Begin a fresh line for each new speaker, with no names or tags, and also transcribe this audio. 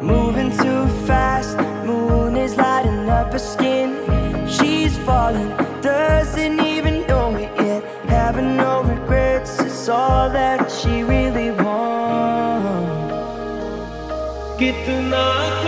moving too fast, moon is lighting up her skin. She's falling, doesn't even know it yet. Having no regrets is all that she really wants.
कितना